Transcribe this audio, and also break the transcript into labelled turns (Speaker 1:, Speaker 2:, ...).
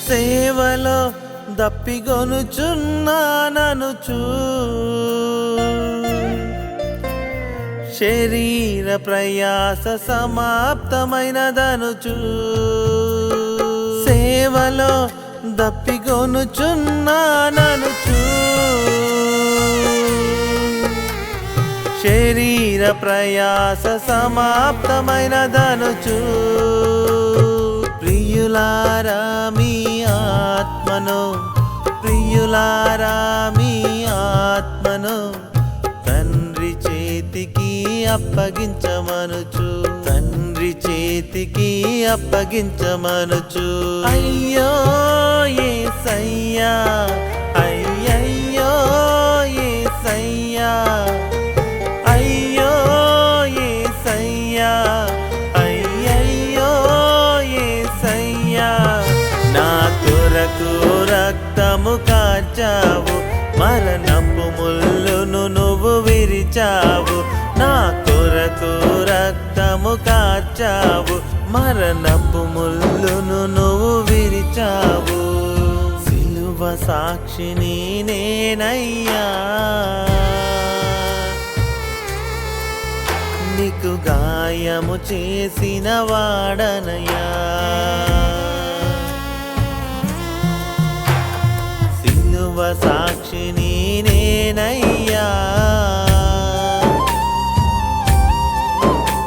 Speaker 1: సేవలో దప్పిగొనుచున్నాననుచు శరీర ప్రయాస సమాప్తమైనదనుచు సేవలో దప్పిగొనుచున్నాననుచు శరీర ప్రయాస సమాప్తమైనదనుచు ప్రియులారా మీ ఆత్మను ప్రియులారా మీ ఆత్మను తండ్రి చేతికి అప్పగించమనుచు తండ్రి చేతికి అప్పగించమనుచు అయ్యో యేసయ్యా అయ్యయ్యో యేసయ్యా అయ్యో యేసయ్యా అయ్యయ్యో యేసయ్యా నా కొరకు రక్తము కార్చావు మరణపు ముల్లును నువ్వు విరిచావు నా కొరకు రక్తము కార్చావు మరణపు ముల్లును నువ్వు విరిచావు సిలువ సాక్షిని నేనయ్యా నీకు గాయము చేసిన వాడనయ్యా